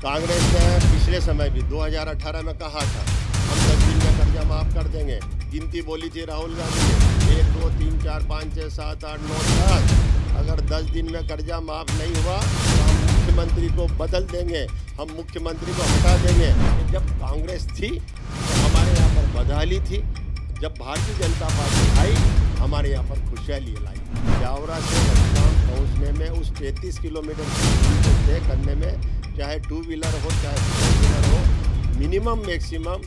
कांग्रेस ने पिछले समय भी 2018 में कहा था हम 10 दिन में कर्जा माफ कर देंगे। गिनती बोली थी राहुल गांधी ने 1 2 3 4 5 6 7 8 9 10। अगर 10 दिन में कर्जा माफ नहीं हुआ तो हम मुख्यमंत्री को बदल देंगे, हम मुख्यमंत्री को हटा देंगे। जब कांग्रेस थी तो हमारे यहाँ पर बदहाली थी, जब भारतीय जनता पार्टी आई हमारे यहाँ पर खुशहाली लाई। जावरा से रतलाम पहुँचने में उस 33 किलोमीटर की दूरी को तय करने में चाहे 2 व्हीलर हो चाहे 4 व्हीलर हो, मिनिमम मैक्सिमम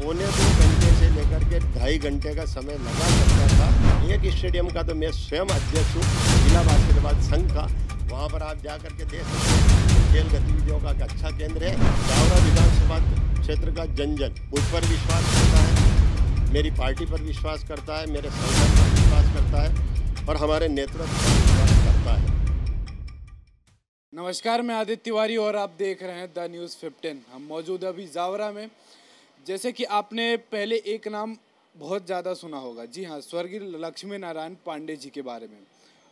1.25 घंटे से लेकर के 2.5 घंटे का समय लगा सकता था। एक स्टेडियम का तो मैं स्वयं अध्यक्ष हूँ जिला बास्केटबॉल संघ का, वहाँ पर आप जा करके देख सकते हैं खेल गतिविधियों का एक अच्छा केंद्र है। जावरा विधानसभा क्षेत्र का जन मुझ पर विश्वास करता है, मेरी पार्टी पर विश्वास करता है, मेरे संगठन पर विश्वास करता है और हमारे नेतृत्व पर विश्वास करता है। नमस्कार, मैं आदित्य तिवारी और आप देख रहे हैं द न्यूज़ 15। हम मौजूद अभी जावरा में। जैसे कि आपने पहले एक नाम बहुत ज़्यादा सुना होगा, जी हाँ, स्वर्गीय लक्ष्मी नारायण पांडे जी के बारे में।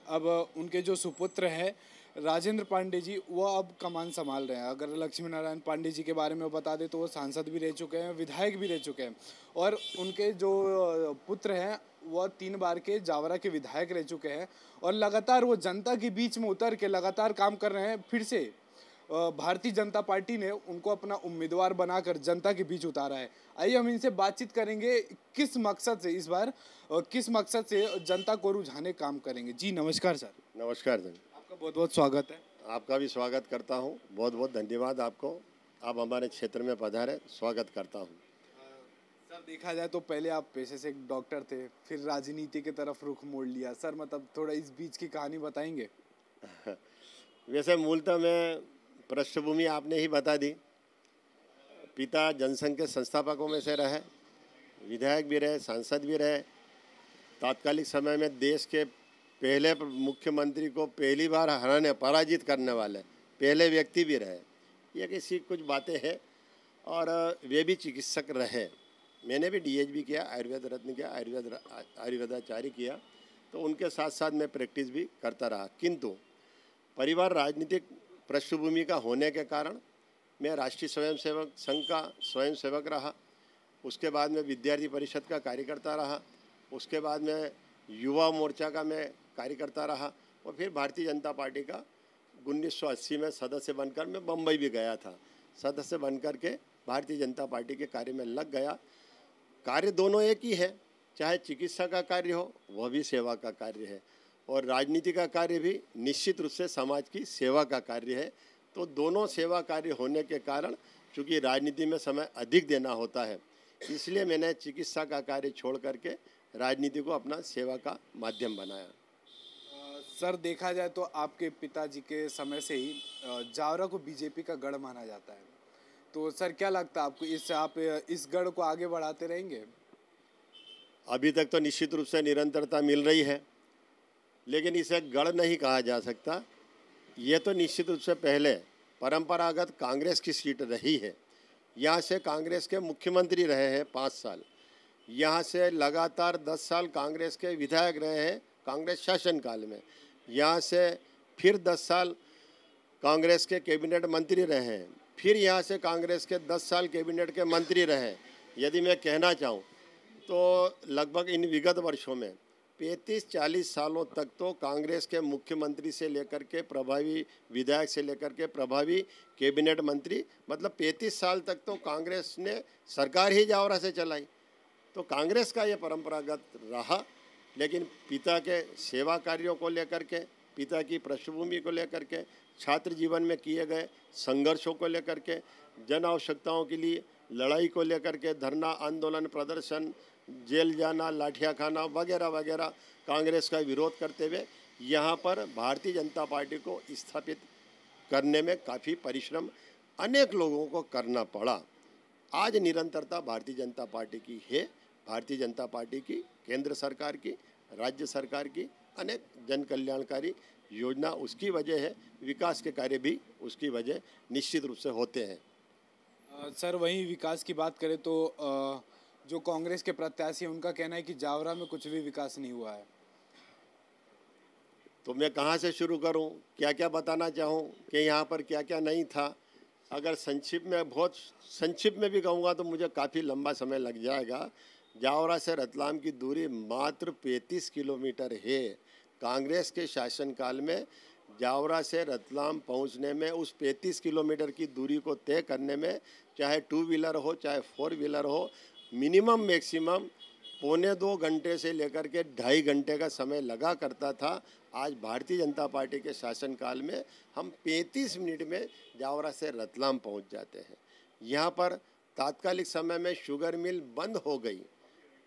अब उनके जो सुपुत्र हैं राजेंद्र पांडे जी, वो अब कमान संभाल रहे हैं। अगर लक्ष्मी नारायण पांडे जी के बारे में बता दें तो वो सांसद भी रह चुके हैं, विधायक भी रह चुके हैं और उनके जो पुत्र हैं वो 3 बार के जावरा के विधायक रह चुके हैं और लगातार वो जनता के बीच में उतर के लगातार काम कर रहे हैं। फिर से भारतीय जनता पार्टी ने उनको अपना उम्मीदवार बनाकर जनता के बीच उतारा है। आइए हम इनसे बातचीत करेंगे किस मकसद से इस बार किस मकसद से जनता को रुझाने काम करेंगे। जी नमस्कार सर। नमस्कार सर, आपका बहुत बहुत स्वागत है। आपका भी स्वागत करता हूँ, बहुत बहुत धन्यवाद आपको, आप हमारे क्षेत्र में पधारे, स्वागत करता हूँ। सर देखा जाए तो पहले आप पेशे से एक डॉक्टर थे, फिर राजनीति की तरफ रुख मोड़ लिया। सर मतलब थोड़ा इस बीच की कहानी बताएंगे? वैसे मूलतः मैं पृष्ठभूमि आपने ही बता दी। पिता जनसंघ के संस्थापकों में से रहे, विधायक भी रहे, सांसद भी रहे, तात्कालिक समय में देश के पहले मुख्यमंत्री को पहली बार हराने पराजित करने वाले पहले व्यक्ति भी रहे। ये किसी कुछ बातें हैं और वे भी चिकित्सक रहे। मैंने भी डीएचबी किया, आयुर्वेद रत्न किया, आयुर्वेदाचार्य किया, तो उनके साथ साथ मैं प्रैक्टिस भी करता रहा। किंतु परिवार राजनीतिक पृष्ठभूमि का होने के कारण मैं राष्ट्रीय स्वयंसेवक संघ का स्वयंसेवक रहा, उसके बाद में विद्यार्थी परिषद का कार्यकर्ता रहा, उसके बाद में युवा मोर्चा का मैं कार्यकर्ता रहा और फिर भारतीय जनता पार्टी का 1980 में सदस्य बनकर मैं बम्बई भी गया था। सदस्य बनकर के भारतीय जनता पार्टी के कार्य में लग गया। कार्य दोनों एक ही है, चाहे चिकित्सा का कार्य हो वह भी सेवा का कार्य है और राजनीति का कार्य भी निश्चित रूप से समाज की सेवा का कार्य है। तो दोनों सेवा कार्य होने के कारण चूँकि राजनीति में समय अधिक देना होता है, इसलिए मैंने चिकित्सा का कार्य छोड़ करके राजनीति को अपना सेवा का माध्यम बनाया। सर देखा जाए तो आपके पिताजी के समय से ही जावरा को बीजेपी का गढ़ माना जाता है, तो सर क्या लगता है आपको, आप इस गढ़ को आगे बढ़ाते रहेंगे? अभी तक तो निश्चित रूप से निरंतरता मिल रही है, लेकिन इसे गढ़ नहीं कहा जा सकता। ये तो निश्चित रूप से पहले परंपरागत कांग्रेस की सीट रही है। यहाँ से कांग्रेस के मुख्यमंत्री रहे हैं 5 साल, यहाँ से लगातार 10 साल कांग्रेस के विधायक रहे हैं कांग्रेस शासनकाल में, यहाँ से फिर 10 साल कांग्रेस के कैबिनेट मंत्री रहे हैं, फिर यहाँ से कांग्रेस के 10 साल कैबिनेट के मंत्री रहे। यदि मैं कहना चाहूँ तो लगभग इन विगत वर्षों में 35-40 सालों तक तो कांग्रेस के मुख्यमंत्री से लेकर के प्रभावी विधायक से लेकर के प्रभावी कैबिनेट मंत्री, मतलब 35 साल तक तो कांग्रेस ने सरकार ही जावरा से चलाई। तो कांग्रेस का ये परंपरागत रहा, लेकिन पिता के सेवा कार्यों को लेकर के, पिता की पृष्ठभूमि को लेकर के, छात्र जीवन में किए गए संघर्षों को लेकर के, जन आवश्यकताओं के लिए लड़ाई को लेकर के, धरना आंदोलन प्रदर्शन, जेल जाना, लाठियाँ खाना वगैरह वगैरह, कांग्रेस का विरोध करते हुए यहाँ पर भारतीय जनता पार्टी को स्थापित करने में काफ़ी परिश्रम अनेक लोगों को करना पड़ा। आज निरंतरता भारतीय जनता पार्टी की है। भारतीय जनता पार्टी की, केंद्र सरकार की, राज्य सरकार की अनेक जन कल्याणकारी योजना उसकी वजह है, विकास के कार्य भी उसकी वजह निश्चित रूप से होते हैं। सर वहीं विकास की बात करें तो जो कांग्रेस के प्रत्याशी हैं उनका कहना है कि जावरा में कुछ भी विकास नहीं हुआ है। तो मैं कहाँ से शुरू करूँ, क्या क्या बताना चाहूँ कि यहाँ पर क्या क्या नहीं था। अगर संक्षिप्त में, बहुत संक्षिप्त में भी कहूँगा तो मुझे काफ़ी लंबा समय लग जाएगा। जावरा से रतलाम की दूरी मात्र 35 किलोमीटर है। कांग्रेस के शासनकाल में जावरा से रतलाम पहुंचने में, उस 35 किलोमीटर की दूरी को तय करने में, चाहे 2 व्हीलर हो चाहे 4 व्हीलर हो, मिनिमम मैक्सिमम 1.25 घंटे से लेकर के 2.5 घंटे का समय लगा करता था। आज भारतीय जनता पार्टी के शासनकाल में हम 35 मिनट में जावरा से रतलाम पहुंच जाते हैं। यहाँ पर तात्कालिक समय में शुगर मिल बंद हो गई,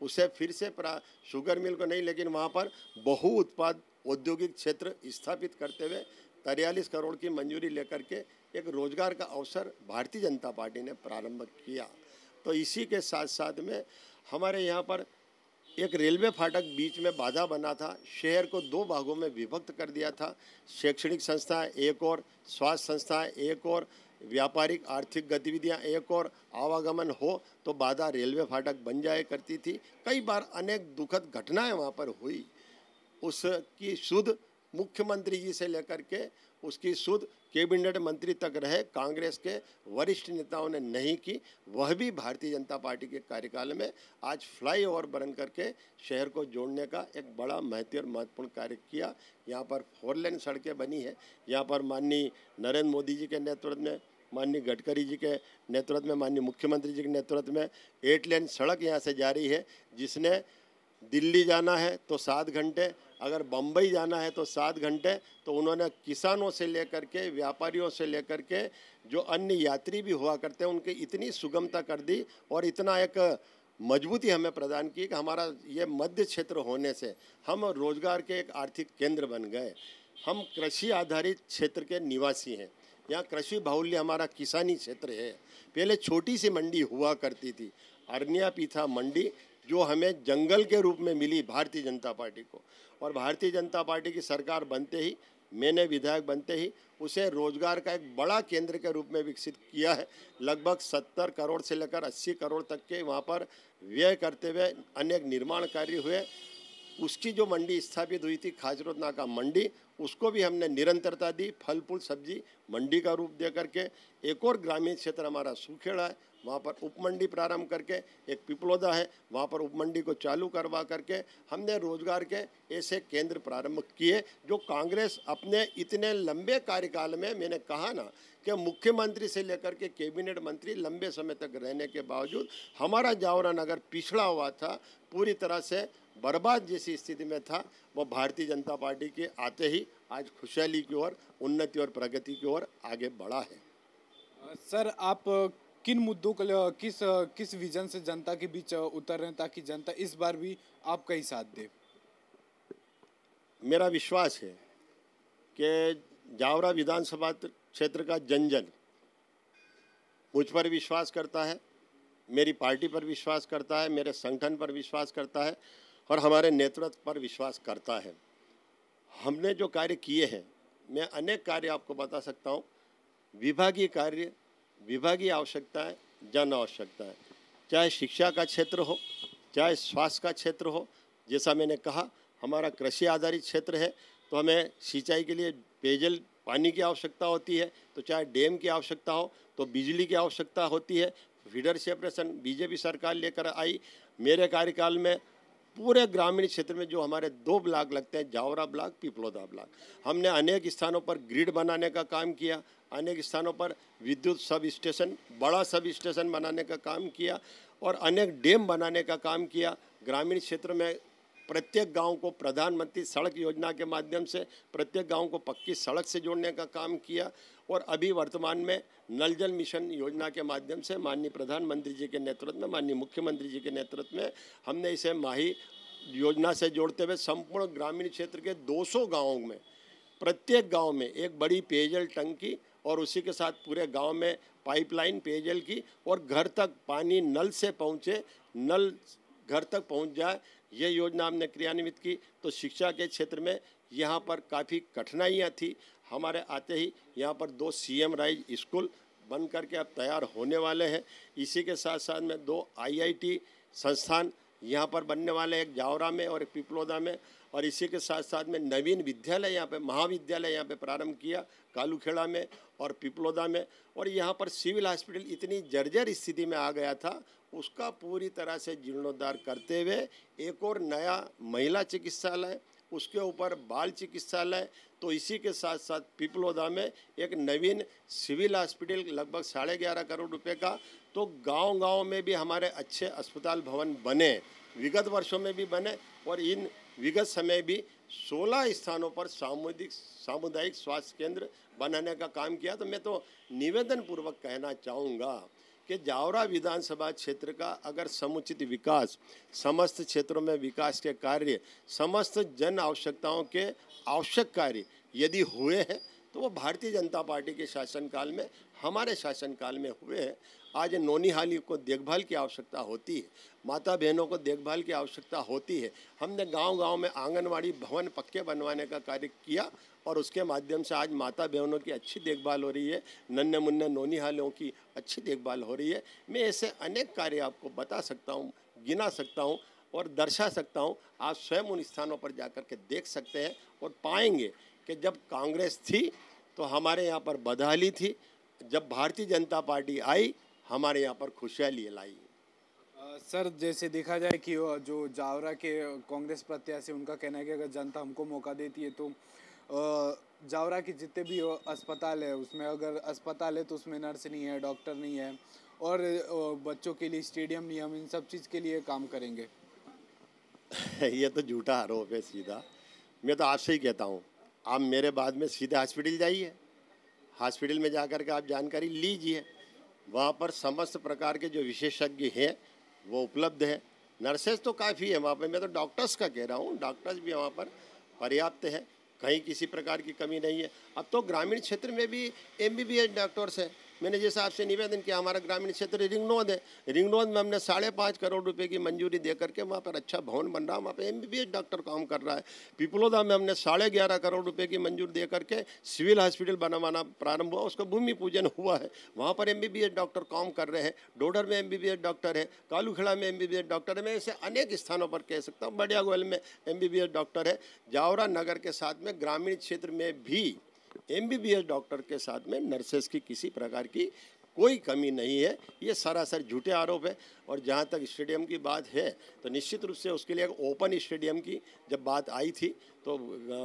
उसे फिर से शुगर मिल को नहीं, लेकिन वहाँ पर बहु उत्पाद औद्योगिक क्षेत्र स्थापित करते हुए 43 करोड़ की मंजूरी लेकर के एक रोजगार का अवसर भारतीय जनता पार्टी ने प्रारंभ किया। तो इसी के साथ साथ में हमारे यहाँ पर एक रेलवे फाटक बीच में बाधा बना था, शहर को 2 भागों में विभक्त कर दिया था। शैक्षणिक संस्थाएं एक और, स्वास्थ्य संस्थाएं एक और, व्यापारिक आर्थिक गतिविधियां एक और, आवागमन हो तो बाधा रेलवे फाटक बन जाया करती थी। कई बार अनेक दुखद घटनाएं वहां पर हुई। उसकी सुध मुख्यमंत्री जी से लेकर के उसकी सुध कैबिनेट मंत्री तक रहे कांग्रेस के वरिष्ठ नेताओं ने नहीं की। वह भी भारतीय जनता पार्टी के कार्यकाल में आज फ्लाईओवर बन करके शहर को जोड़ने का एक बड़ा महत्वपूर्ण कार्य किया। यहाँ पर 4 लेन सड़कें बनी है। यहाँ पर माननीय नरेंद्र मोदी जी के नेतृत्व में, माननीय गडकरी जी के नेतृत्व में, माननीय मुख्यमंत्री जी के नेतृत्व में 8 लेन सड़क यहाँ से जारी है, जिसने दिल्ली जाना है तो 7 घंटे, अगर बम्बई जाना है तो 7 घंटे। तो उन्होंने किसानों से लेकर के, व्यापारियों से लेकर के, जो अन्य यात्री भी हुआ करते हैं, उनकी इतनी सुगमता कर दी और इतना एक मजबूती हमें प्रदान की कि हमारा ये मध्य क्षेत्र होने से हम रोजगार के एक आर्थिक केंद्र बन गए। हम कृषि आधारित क्षेत्र के निवासी हैं। यहाँ कृषि बाहुल्य हमारा किसानी क्षेत्र है। पहले छोटी सी मंडी हुआ करती थी, अरनिया पीथा मंडी, जो हमें जंगल के रूप में मिली भारतीय जनता पार्टी को। और भारतीय जनता पार्टी की सरकार बनते ही, मैंने विधायक बनते ही उसे रोजगार का एक बड़ा केंद्र के रूप में विकसित किया है। लगभग 70 करोड़ से लेकर 80 करोड़ तक के वहाँ पर व्यय करते हुए अनेक निर्माण कार्य हुए। उसकी जो मंडी स्थापित हुई थी, खाजरोद नाका मंडी, उसको भी हमने निरंतरता दी, फल फूल सब्जी मंडी का रूप दे करके। एक और ग्रामीण क्षेत्र हमारा सुखेड़ा है, वहाँ पर उपमंडी प्रारंभ करके, एक पिपलोदा है, वहाँ पर उपमंडी को चालू करवा करके हमने रोजगार के ऐसे केंद्र प्रारंभ किए, जो कांग्रेस अपने इतने लंबे कार्यकाल में, मैंने कहा ना कि मुख्यमंत्री से लेकर के कैबिनेट मंत्री लंबे समय तक रहने के बावजूद हमारा जावरा नगर पिछड़ा हुआ था, पूरी तरह से बर्बाद जैसी स्थिति में था। वो भारतीय जनता पार्टी के आते ही आज खुशहाली की ओर, उन्नति और प्रगति की ओर आगे बढ़ा है। सर, आप किन मुद्दों को, किस विजन से जनता के बीच उतर रहे हैं ताकि जनता इस बार भी आपका ही साथ दे? मेरा विश्वास है कि जावरा विधानसभा क्षेत्र का जन मुझ पर विश्वास करता है, मेरी पार्टी पर विश्वास करता है, मेरे संगठन पर विश्वास करता है और हमारे नेतृत्व पर विश्वास करता है। हमने जो कार्य किए हैं, मैं अनेक कार्य आपको बता सकता हूँ। विभागीय कार्य, विभागीय आवश्यकताएं, जन आवश्यकताएं, चाहे शिक्षा का क्षेत्र हो, चाहे स्वास्थ्य का क्षेत्र हो। जैसा मैंने कहा, हमारा कृषि आधारित क्षेत्र है, तो हमें सिंचाई के लिए पेयजल पानी की आवश्यकता होती है। तो चाहे डैम की आवश्यकता हो तो बिजली की आवश्यकता होती है। फीडर सेपरेशन बीजेपी सरकार लेकर आई। मेरे कार्यकाल में पूरे ग्रामीण क्षेत्र में जो हमारे 2 ब्लॉक लगते हैं, जावरा ब्लॉक, पिपलोदा ब्लॉक, हमने अनेक स्थानों पर ग्रिड बनाने का काम किया, अनेक स्थानों पर विद्युत सब स्टेशन, बड़ा सब स्टेशन बनाने का काम किया और अनेक डैम बनाने का काम किया। ग्रामीण क्षेत्र में प्रत्येक गांव को प्रधानमंत्री सड़क योजना के माध्यम से प्रत्येक गांव को पक्की सड़क से जोड़ने का काम किया और अभी वर्तमान में नल जल मिशन योजना के माध्यम से माननीय प्रधानमंत्री जी के नेतृत्व में, माननीय मुख्यमंत्री जी के नेतृत्व में हमने इसे माही योजना से जोड़ते हुए संपूर्ण ग्रामीण क्षेत्र के 200 गाँवों में, प्रत्येक गाँव में एक बड़ी पेयजल टंकी और उसी के साथ पूरे गाँव में पाइपलाइन पेयजल की और घर तक पानी नल से पहुँचे, नल घर तक पहुँच जाए, ये योजना हमने क्रियान्वित की। तो शिक्षा के क्षेत्र में यहाँ पर काफ़ी कठिनाइयाँ थी। हमारे आते ही यहाँ पर 2 CM राइज स्कूल बन करके अब तैयार होने वाले हैं। इसी के साथ साथ में 2 IIT संस्थान यहाँ पर बनने वाले एक जावरा में और एक पिपलोदा में, और इसी के साथ साथ में नवीन विद्यालय यहाँ पे, महाविद्यालय यहाँ पे प्रारंभ किया कालूखेड़ा में और पिपलोदा में। और यहाँ पर सिविल हॉस्पिटल इतनी जर्जर स्थिति में आ गया था, उसका पूरी तरह से जीर्णोद्धार करते हुए एक और नया महिला चिकित्सालय, उसके ऊपर बाल चिकित्सालय, तो इसी के साथ साथ पिपलोदा में एक नवीन सिविल हॉस्पिटल लगभग 11.5 करोड़ रुपए का। तो गांव-गांव में भी हमारे अच्छे अस्पताल भवन बने, विगत वर्षों में भी बने, और इन विगत समय भी 16 स्थानों पर सामुदायिक स्वास्थ्य केंद्र बनाने का काम किया। तो मैं तो निवेदन पूर्वक कहना चाहूँगा कि जावरा विधानसभा क्षेत्र का अगर समुचित विकास, समस्त क्षेत्रों में विकास के कार्य, समस्त जन आवश्यकताओं के आवश्यक कार्य यदि हुए हैं तो वो भारतीय जनता पार्टी के शासनकाल में, हमारे शासनकाल में हुए हैं। आज नौनिहाली को देखभाल की आवश्यकता होती है, माता बहनों को देखभाल की आवश्यकता होती है। हमने गांव-गांव में आंगनवाड़ी भवन पक्के बनवाने का कार्य किया और उसके माध्यम से आज माता बहनों की अच्छी देखभाल हो रही है, नन्हे मुन्ने नौनिहालों की अच्छी देखभाल हो रही है। मैं ऐसे अनेक कार्य आपको बता सकता हूँ, गिना सकता हूँ और दर्शा सकता हूँ। आप स्वयं उन स्थानों पर जाकर के देख सकते हैं और पाएंगे कि जब कांग्रेस थी तो हमारे यहाँ पर बदहाली थी, जब भारतीय जनता पार्टी आई हमारे यहाँ पर खुशहाली लाई। सर, जैसे देखा जाए कि जो जावरा के कांग्रेस प्रत्याशी, उनका कहना है कि अगर जनता हमको मौका देती है तो जावरा के जितने भी अस्पताल है उसमें, अगर अस्पताल है तो उसमें नर्स नहीं है, डॉक्टर नहीं है, और बच्चों के लिए स्टेडियम नहीं है, हम इन सब चीज़ के लिए काम करेंगे। ये तो झूठा आरोप है सीधा। मैं तो आपसे ही कहता हूँ, आप मेरे बाद में सीधे हॉस्पिटल जाइए, हॉस्पिटल में जाकर के आप जानकारी लीजिए, वहाँ पर समस्त प्रकार के जो विशेषज्ञ हैं वो उपलब्ध है। नर्सेज तो काफ़ी है वहाँ पर, मैं तो डॉक्टर्स का कह रहा हूँ, डॉक्टर्स भी वहाँ पर पर्याप्त है, कहीं किसी प्रकार की कमी नहीं है। अब तो ग्रामीण क्षेत्र में भी MBBS डॉक्टर्स हैं। मैंने जैसे आपसे निवेदन किया, हमारा ग्रामीण क्षेत्र रिंगनोद है, रिंगनोद में हमने 5.5 करोड़ रुपए की मंजूरी दे करके वहाँ पर अच्छा भवन बन रहा है, वहाँ पर MBBS डॉक्टर काम कर रहा है। पिपलोदा में हमने 11.5 करोड़ रुपए की मंजूरी दे करके सिविल हॉस्पिटल बनवाना प्रारंभ हुआ, उसका भूमि पूजन हुआ है, वहाँ पर MBBS डॉक्टर काम कर रहे हैं। डोडर में MBBS डॉक्टर है, कालूखेड़ा में MBBS डॉक्टर है, मैं ऐसे अनेक स्थानों पर कह सकता हूँ। बढ़िया गोयल में MBBS डॉक्टर है। जावरा नगर के साथ में ग्रामीण क्षेत्र में भी MBBS डॉक्टर के साथ में नर्सेस की किसी प्रकार की कोई कमी नहीं है। ये सरासर झूठे आरोप है। और जहाँ तक स्टेडियम की बात है तो निश्चित रूप से उसके लिए एक ओपन स्टेडियम की जब बात आई थी तो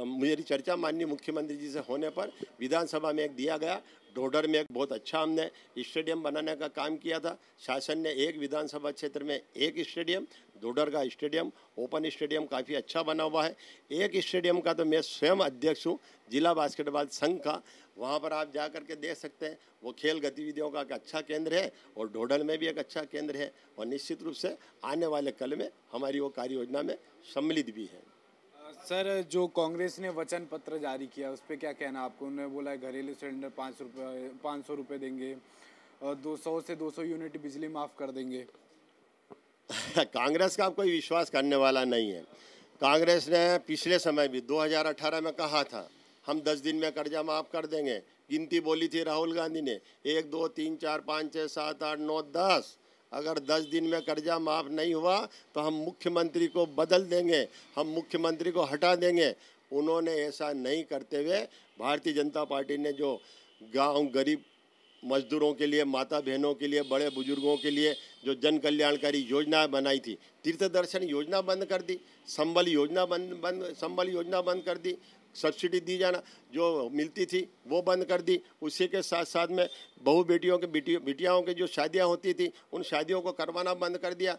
मेरी चर्चा माननीय मुख्यमंत्री जी से होने पर विधानसभा में एक दिया गया। डोडर में एक बहुत अच्छा हमने स्टेडियम बनाने का काम किया था। शासन ने एक विधानसभा क्षेत्र में एक स्टेडियम, डोडर का स्टेडियम, ओपन स्टेडियम काफ़ी अच्छा बना हुआ है। एक स्टेडियम का तो मैं स्वयं अध्यक्ष हूँ जिला बास्केटबॉल संघ का, वहाँ पर आप जा कर के देख सकते हैं। वो खेल गतिविधियों का एक अच्छा केंद्र है और डोडर में भी एक अच्छा केंद्र है और निश्चित रूप से आने वाले कल में हमारी वो कार्य योजना में सम्मिलित भी है। सर, जो कांग्रेस ने वचन पत्र जारी किया उस पर क्या कहना आपको? उन्होंने बोला है घरेलू सिलेंडर 500 रुपये देंगे और 200 से 200 यूनिट बिजली माफ़ कर देंगे। कांग्रेस का आप कोई विश्वास करने वाला नहीं है। कांग्रेस ने पिछले समय भी 2018 में कहा था हम 10 दिन में कर्जा माफ़ कर देंगे। गिनती बोली थी राहुल गांधी ने 1 2 3 4 5 6 7 8 9 10। अगर 10 दिन में कर्जा माफ़ नहीं हुआ तो हम मुख्यमंत्री को बदल देंगे, हम मुख्यमंत्री को हटा देंगे। उन्होंने ऐसा नहीं करते हुए भारतीय जनता पार्टी ने जो गांव गरीब मजदूरों के लिए, माता बहनों के लिए, बड़े बुजुर्गों के लिए जो जन कल्याणकारी योजनाएं बनाई थी, तीर्थ दर्शन योजना बंद कर दी, संबल योजना बंद कर दी, सब्सिडी दी जाना जो मिलती थी वो बंद कर दी। उसी के साथ साथ में बहू बेटियों के बिटियाओं की जो शादियां होती थी उन शादियों को करवाना बंद कर दिया।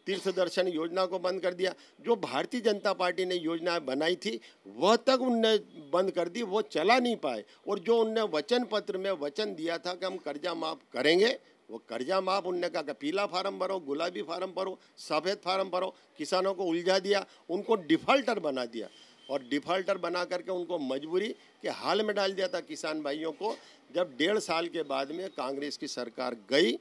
तीर्थ दर्शन योजना को बंद कर दिया। जो भारतीय जनता पार्टी ने योजनाएं बनाई थी वह तक उनने बंद कर दी, वो चला नहीं पाए। और जो उनने वचन पत्र में वचन दिया था कि हम कर्जा माफ़ करेंगे, वो कर्जा माफ़ उनने कहा कि पीला फार्म भरो, गुलाबी फार्म भरो, सफ़ेद फार्म भरो। किसानों को उलझा दिया, उनको डिफ़ॉल्टर बना दिया और डिफ़ॉल्टर बना करके उनको मजबूरी के हाल में डाल दिया था किसान भाइयों को। जब 1.5 साल के बाद में कांग्रेस की सरकार गई,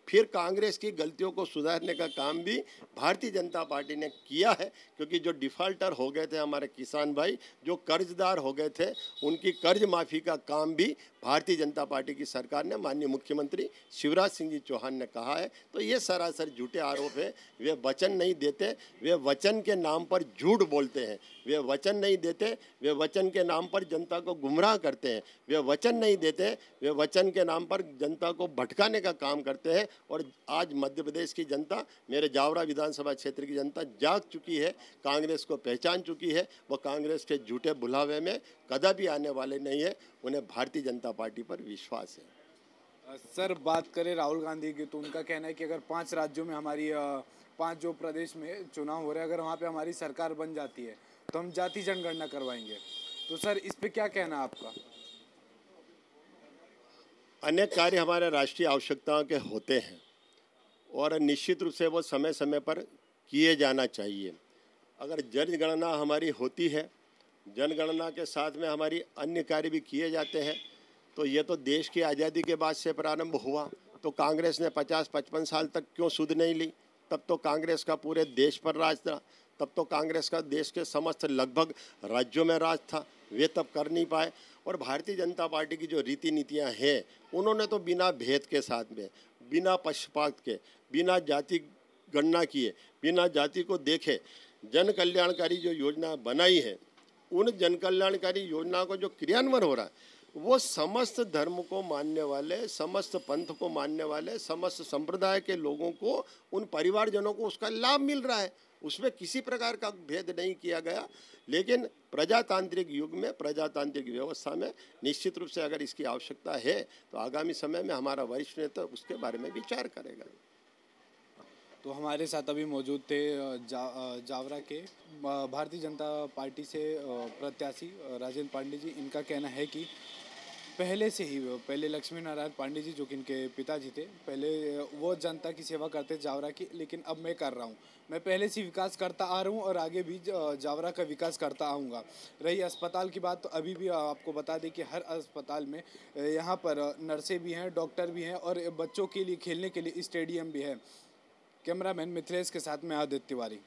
फिर कांग्रेस की गलतियों को सुधारने का काम भी भारतीय जनता पार्टी ने किया है, क्योंकि जो डिफ़ॉल्टर हो गए थे हमारे किसान भाई, जो कर्जदार हो गए थे, उनकी कर्ज माफ़ी का काम भी भारतीय जनता पार्टी की सरकार ने, माननीय मुख्यमंत्री शिवराज सिंह जी चौहान ने कहा है। तो ये सरासर झूठे आरोप है। वे वचन नहीं देते, वे वचन के नाम पर झूठ बोलते हैं। वे वचन नहीं देते, वे वचन के नाम पर जनता को गुमराह करते हैं। वे वचन नहीं देते, वे वचन के नाम पर जनता को भटकाने का काम करते हैं। और आज मध्य प्रदेश की जनता, मेरे जावरा विधानसभा क्षेत्र की जनता जाग चुकी है, कांग्रेस को पहचान चुकी है। वो कांग्रेस के झूठे बुलावे में कदापि आने वाले नहीं है। उन्हें भारतीय जनता पार्टी पर विश्वास है। सर, बात करें राहुल गांधी की, तो उनका कहना है कि अगर 5 राज्यों में हमारी 5 जो प्रदेश में चुनाव हो रहे हैं, अगर वहाँ पे हमारी सरकार बन जाती है तो हम जाति जनगणना करवाएंगे। तो सर, इस पे क्या कहना है आपका? अनेक कार्य हमारे राष्ट्रीय आवश्यकताओं के होते हैं और निश्चित रूप से वो समय समय पर किए जाना चाहिए। अगर जनगणना हमारी होती है, जनगणना के साथ में हमारी अन्य कार्य भी किए जाते हैं, तो ये तो देश की आज़ादी के बाद से प्रारंभ हुआ। तो कांग्रेस ने 50-55 साल तक क्यों सुध नहीं ली? तब तो कांग्रेस का पूरे देश पर राज था, तब तो कांग्रेस का देश के समस्त लगभग राज्यों में राज था। वे तब कर नहीं पाए। और भारतीय जनता पार्टी की जो रीति नीतियाँ हैं, उन्होंने तो बिना भेद के साथ में, बिना पक्षपात के, बिना जाति गणना किए, बिना जाति को देखे जन कल्याणकारी जो योजना बनाई है, उन जन कल्याणकारी योजना को जो क्रियान्वयन हो रहा है, वो समस्त धर्म को मानने वाले, समस्त पंथ को मानने वाले, समस्त संप्रदाय के लोगों को, उन परिवारजनों को उसका लाभ मिल रहा है। उसमें किसी प्रकार का भेद नहीं किया गया। लेकिन प्रजातांत्रिक युग में, प्रजातांत्रिक व्यवस्था में निश्चित रूप से अगर इसकी आवश्यकता है तो आगामी समय में हमारा वरिष्ठ नेता उसके बारे में विचार करेगा। तो हमारे साथ अभी मौजूद थे जावरा के भारतीय जनता पार्टी से प्रत्याशी राजेंद्र पांडे जी। इनका कहना है कि पहले लक्ष्मी नारायण पांडे जी, जो कि इनके पिताजी थे, पहले वो जनता की सेवा करते जावरा की, लेकिन अब मैं कर रहा हूँ। मैं पहले से विकास करता आ रहा हूँ और आगे भी जावरा का विकास करता आऊँगा। रही अस्पताल की बात, तो अभी भी आपको बता दें कि हर अस्पताल में यहाँ पर नर्सें भी हैं, डॉक्टर भी हैं और बच्चों के लिए खेलने के लिए स्टेडियम भी है। कैमरामैन मिथिलेश के साथ में आदित्य तिवारी।